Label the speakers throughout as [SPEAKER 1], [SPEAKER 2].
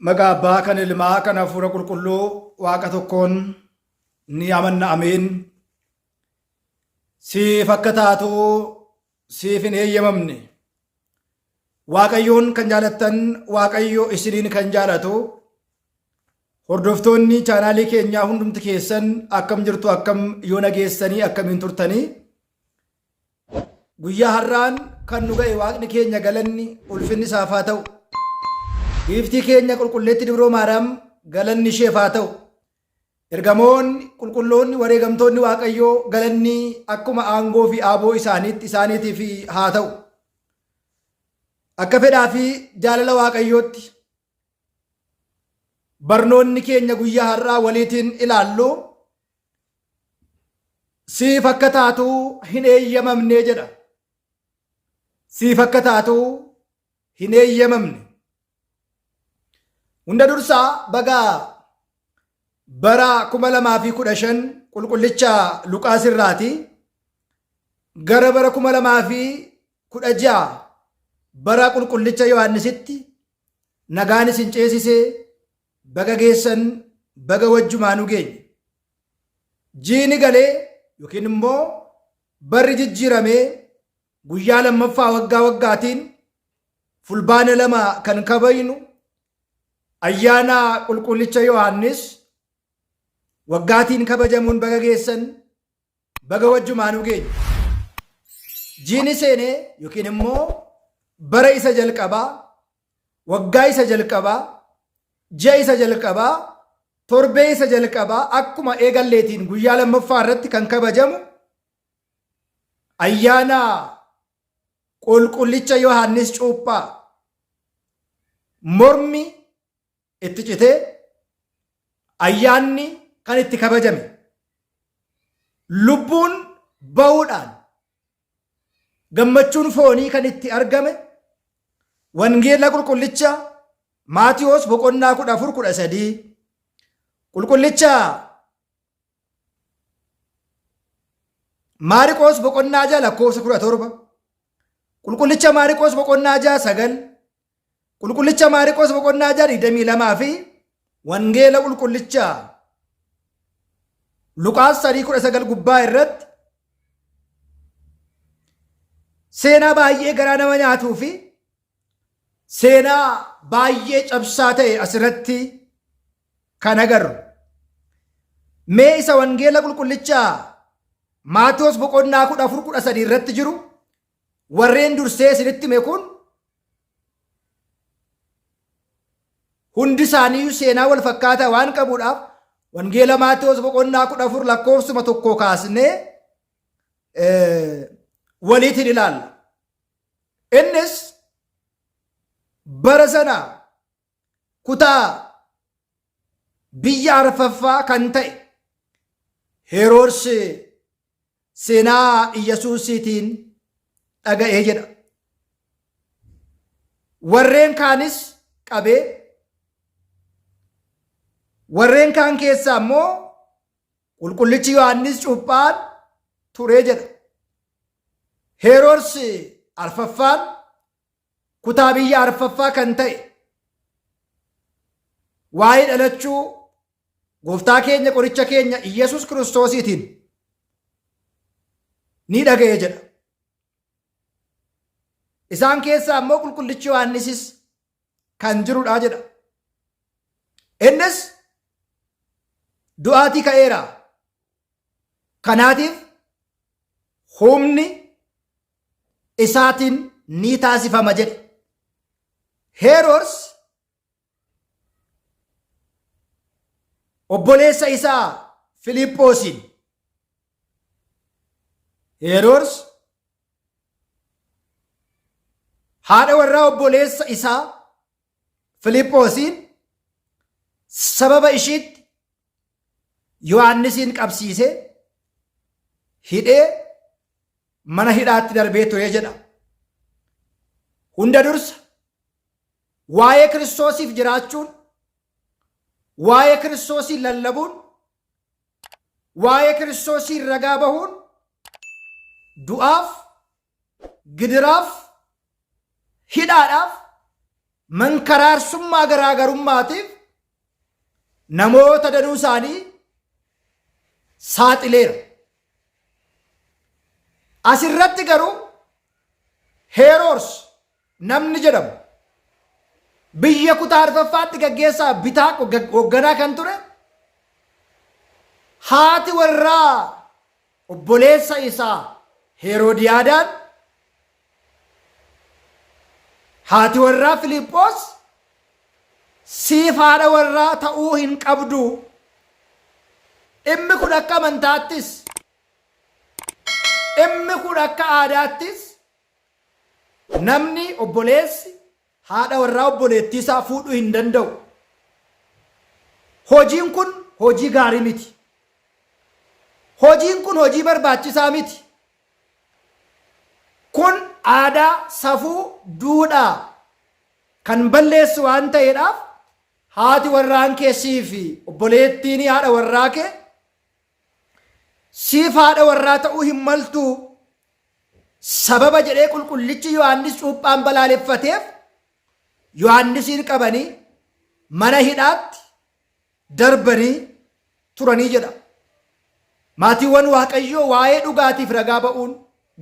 [SPEAKER 1] Maqaa Abbaa kan Ilmaa kan Hafuura Qulqulluu Waaqa tokkoon ni amanna ameen. Siif akka taatu siif hin eeyyamamne. Waaqayyoon kan jaalattan Waaqayyo isiniin kan jaalatu. Hordoftoonni chaanaalii keenyaa hundumti keessan akkam jirtu, akkam yoo nageessanii, akkamiin turtanii. Guyyaa har'aan kan nu ga'e Waaqni keenya galanni ulfinni isaaf haa ta'u. Giiftii keenya qulqulleetti Dibroo Maariyaam galanni isheef haa ta'u. Ergamoonni qulqulloonni wareegamtoonni Waaqayyoo galanni akkuma aangoo fi aaboo isaaniitiif haa ta'u. Akka fedhaa fi jaalala Waaqayyootti barnoonni keenya guyyaa har'aa waliitiin ilaallu siif akka taatu hin eeyyamamne jedha. Siif akka taatu hin eeyyamamne. Hunda dursaa bagaa bara 2015 qulqullicha Luqaas irraati gara bara 2016 bara qulqullicha Yohaannisitti nagaan isin ceesisee baga geessan baga wajjumaanuu geenye. Jiini galee yookiin immoo barri jijjiiramee guyyaa lammaffaa waggaa waggaatiin fulbaana 2 kan kabajnu ayyaana qulqullicha Yohaannis waggaatiin kabajamuun baga geessan baga wajjumaanuu geenye. Jiini seenee yookiin immoo bara isa jalqabaa, waggaa isa jalqabaa, ji'a isa jalqabaa, torbee isa jalqabaa akkuma eegalleetiin guyyaa lammaffaa irratti kan kabajamu ayyaana qulqullicha Yohaannis Cuuphaa. Mormi itti citee ayyaanni kan itti kabajame lubbuun ba'uudhaan gammachuun foonii kan itti argame wangeela qulqullicha Maatiyos boqonnaa 14-13 qulqullicha Maariqos boqonnaa 6 lakkoofsa 17 qulqullicha Maariqos boqonnaa 6 9 qulqullicha Maariqos boqonnaa 6 22 fi wangeela qulqullicha Luqaas 3:19 gubbaa irratti seenaa baay'ee garaa nama nyaatuu fi seenaa baay'ee cabsaa ta'e asirratti kan agarru. Mee isa wangeela qulqullicha Maatiyos boqonnaa 14-13 irratti jiru warreen dursee isinitti hime kun hundi isaanii seenaa wal fakkaataa waan qabuudhaaf wangeela Maatiyos boqonnaa 14 lakkoofsuma 1 kaasnee waliitiin ilaalla. Innis bara sana kutaa biyya arfaffaa kan ta'e Heroodis seenaa Iyyesuusiitiin dhaga'ee jedha. Warreen kaanis qabee warreen kaan keessaa immoo qulqullichi Yohaannis Cuuphaan turee jedha. Heroodis arfaffaan kutaa biyya arfaffaa kan ta'e waa'ee dhalachuu gooftaa keenya qoricha keenya Iyyesuus Kiristoosiitiin ni dhaga'e jedha. Isaan keessaa immoo qulqullichi Yohaannisis kan jirudha jedha. Innis du'aatii ka'eera. Kanaatiif humni isaatiin ni taasifama jedhe. Heroodis obboleessa isaa Filiiphoosiin Heroodis haadha warraa obboleessa isaa Filiiphoosiin sababa ishiitti Yohaannisiin qabsiisee hidhee mana hidhaatti darbee ture jedha. Hunda dursa waa'ee Kiristoosiif jiraachuun, waa'ee Kiristoosiin lallabuun, waa'ee Kiristoosiin ragaa bahuun du'aaf, gidiraaf, hidhaadhaaf mankaraarsummaa garaagarummaatiif namoota danuu isaanii saaxileera. Asirratti garuu Heroos namni jedhamu biyya kutaa arfaffaatti gaggeessaa bitaa hoogganaa kan ture, haati warraa obboleessa isaa Heroodiyaadaan, haati warraa Filiiphoos siif haadha warraa ta'uu hin qabdu. Dhimmi kun akka amantaattis, dhimmi kun akka aadaattis namni obboleessi haadha warraa obboleettii isaa fuudhuu hin danda'u. Hojiin kun hojii gaarii miti. Hojiin kun hojii barbaachisaa miti. Kun aadaa, safuu, duudhaa kan balleessu waan ta'eedhaaf haati warraan kee fi obboleettiin haadha warraa kee siif haadha warraa ta'uu hin maltu. Sababa jedhee qulqullichi Yohaannis cuuphaan balaaleffateef Yohaannisiin qabanii mana hidhaatti darbanii turanii jedha. Maatiiwwan Waaqayyoo waa'ee dhugaatiif ragaa ba'uun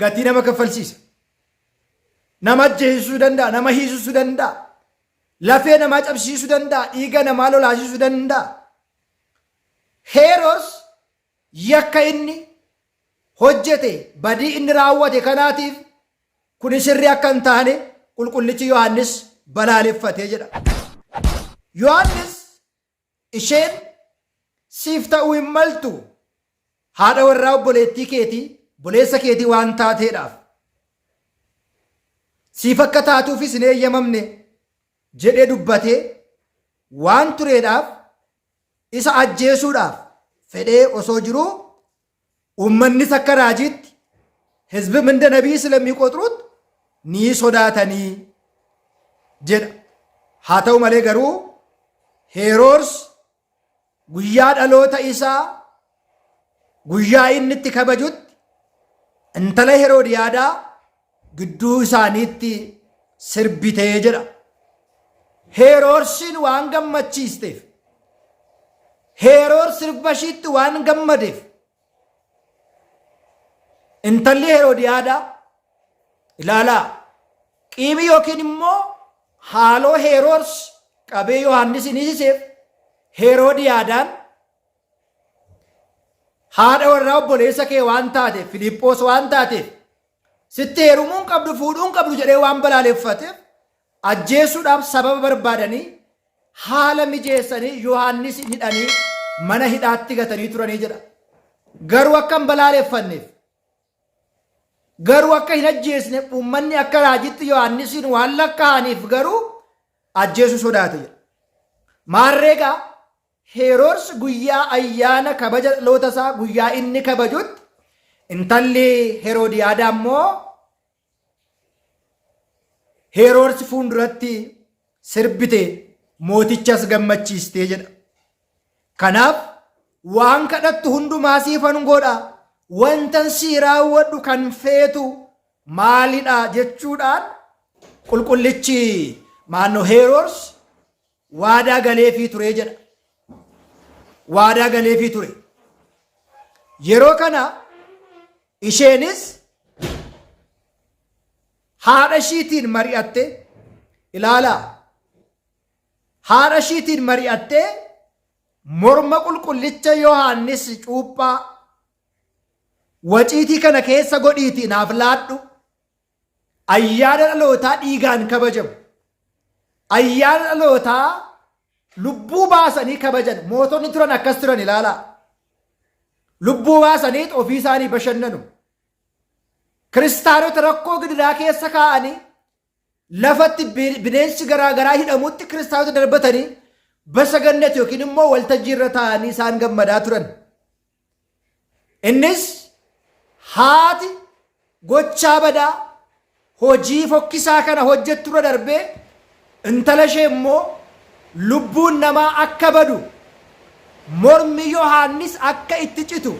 [SPEAKER 1] gatii nama kaffalchiisa. Nama ajjeesisuu danda'a, nama hiisisuu danda'a, lafee namaa cabsiisuu danda'a, dhiiga namaa lolaasisuu danda'a. Heroos yakka inni hojjete, badii inni raawwate kanaatiif kun sirrii akka hin taane qulqullichi Yohaannis balaaleffatee jedha. Yohaannis isheen siif ta'uu hin maltu haadha warraa obboleettii keetii, obboleessa keetii waan taateedhaaf siif akka taatuufis hin eeyyamamne jedhee dubbatee waan tureedhaaf isa ajjeesuudhaaf fedhee osoo jiruu ummannis akka raajiitti hizbim እንደ ነቢይ ስለሚቆጥሩት ni sodaatanii jedha. Haa ta'u malee garuu Heroos guyyaa dhaloota isaa guyyaa inni itti kabajutti intala Heroodiyaadaa gidduu isaaniitti sirbitee jedha. Heroosiin waan gammachiisteef, Heroos sirbashiitti waan gammadeef intalli Heroodiyaadaa ilaalaa qiimii yookiin immoo haaloo Heroos qabee Yohaannis hin hiiseef Heroodiyaadaan haadha warraa obboleessa kee waan taateef, Filiiphoos waan taateef sitti heerumuun qabdu, fuudhuun qabdu jedhee waan balaaleffateef ajjeesuudhaaf sababa barbaadanii haala mijeessanii Yohaannis hidhanii mana hidhaatti gatanii turanii jedha. Garuu akka hin balaaleffanneef, garuu akka hin ajjeesneef uummanni akka raajitti Yohaannisiin waan lakkaa'aniif garuu ajjeesuu sodaate jedha. Maarreegaa Heroos guyyaa ayyaana kabaja dhaloota isaa guyyaa inni kabajutti intalli Heroodiyaadaa immoo Heroos fuulduratti sirbite, mootichas gammachiistee jedha. Kanaaf waan kadhattu hundumaa siifan godha, wantan sii raawwadhu kan feetu maalidha jechuudhaan qulqullichi maannoo Heroos waadaa galeefii ture jedha. Waadaa galeefii ture. Yeroo kana isheenis haadha ishiitiin mari'atte, ilaalaa, haadha ishiitiin mari'atte morma qulqullicha Yohaannis cuuphaa waciitii kana keessa godhiitii naaf laadhu. Ayyaana dhalootaa dhiigaan kabajamu, ayyaana dhalootaa lubbuu baasanii kabajan. Mootonni turan akkas turan, ilaalaa, lubbuu baasanii ofii isaanii bashannanu. Kiristaanota rakkoo gidiraa keessa kaa'anii lafatti bineensi garaagaraa hidhamutti kiristaanota darbatanii basagannat yookiin immoo waltajjii irra taa'anii isaan gammadaa turan. Innis haati gochaa badaa hojii fokkisaa kana hojjetturra darbee intala ishee immoo lubbuun namaa akka badu, mormi Yohaannis akka itti citu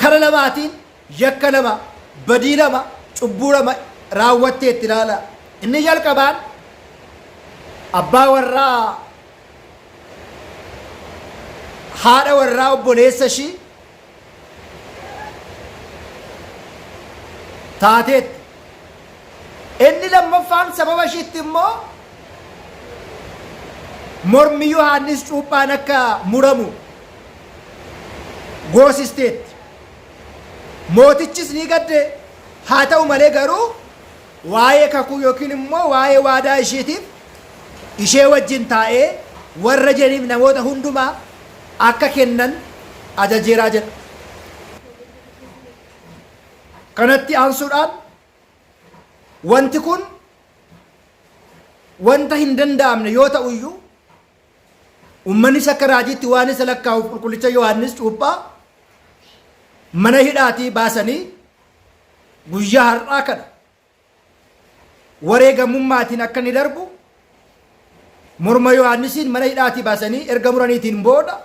[SPEAKER 1] kara lamaatiin yakka lama, badii lama, cubbuu lama raawwatteetti ilaala. Inni jalqabaan abbaa warraa haadha warraa obboleessa ishii taateetti. Inni lammaffaan sababa ishiitti immoo mormi Yohaannis Cuuphaan akka muramu goosisteetti. Mootichis ni gadde. Haa ta'u malee garuu waa'ee kakuu yookiin immoo waa'ee waadaa isheetiif ishee wajjin taa'ee warra jedhaniif namoota hundumaa akka kennan ajajeeraa jedha. Kanatti aansuudhaan wanti kun wanta hin danda'amne yoo ta'u iyyuu uummannis akka raajiitti waan isa lakkaa'uuf qulqullicha Yohaannis Cuuphaa mana hidhaatii baasanii guyyaa har'aa kana wareegamummaatiin akka inni darbu morma Yohaannisiin mana hidhaatii baasanii erga muraniitiin booda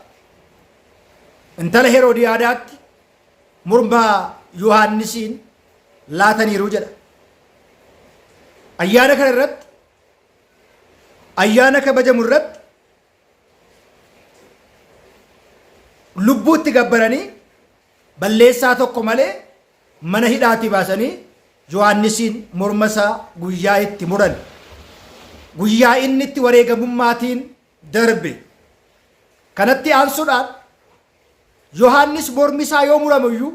[SPEAKER 1] intala Heroodiyaadaatti morma Yohaannisiin laataniiru jedha. Ayyaana kana irratti ayyaana kabajamu irratti lubbuutti gabbaranii balleessaa tokko malee mana hidhaatii baasanii Yohaannisiin morma isaa guyyaa itti muran, guyyaa inni itti wareegamummaatiin darbe. Kanatti aansuudhaan Yohaannis mormi isaa yoo muramu iyyuu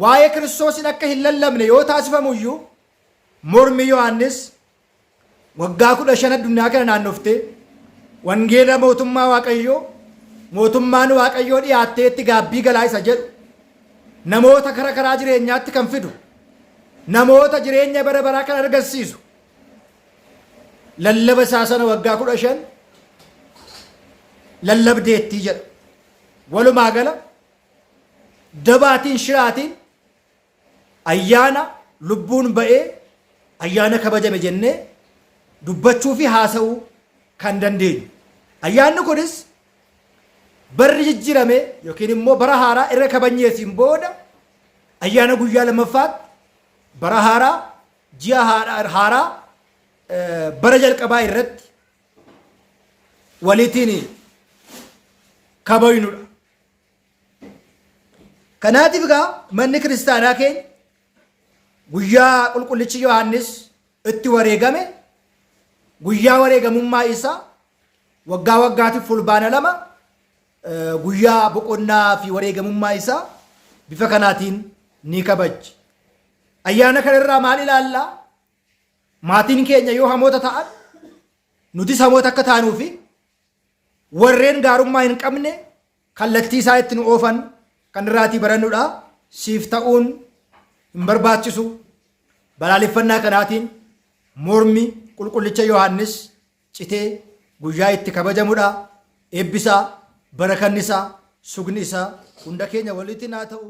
[SPEAKER 1] waa'ee Kiristoosin akka hin lallabne yoo taasifamu iyyuu mormi Yohaannis waggaa 15 addunyaa kana naannoftee wangeela mootummaa Waaqayyoo mootummaan Waaqayyoo dhiyaatteetti gaabbii galaa isa jedhu namoota karaa jireenyaatti kan fidu namoota jireenya bara baraa kan argisiisu lallaba isaa sana waggaa 15 lallabdeettii jedha. Walumaa gala dabaatiin shiraatiin ayyaana lubbuun ba'ee ayyaana kabajame jennee dubbachuu fi haasa'uu kan dandeenyu. Ayyaanni kunis barri jijjiirame yookiin immoo bara haaraa irra kabajneetiin booda ayyaana guyyaa lammaffaatti bara haaraa ji'a haaraa bara jalqabaa irratti walitiin kabajnudha. Kanaatiif egaa manni kiristaanaa keenya guyyaa qulqullichi Yohaannis itti wareegame guyyaa wareegamummaa isaa waggaa waggaatiif fulbaana 2 guyyaa boqonnaa fi wareegamummaa isaa bifa kanaatiin ni kabaji. Ayyaana kana irraa maal ilaallaa? Maatiin keenya yoo hamoota ta'an nutis hamoota akka taanuu fi warreen gaarummaa hin qabne kallattii isaa itti nu oofan kan irraatii barannudha. Siif ta'uun hin barbaachisu. Balaaleffannaa kanaatiin mormi qulqullicha Yohaannis citee guyyaa itti kabajamudha. Eebbisaa, barakannisaa, sugni isaa hunda keenya walitti haa ta'u.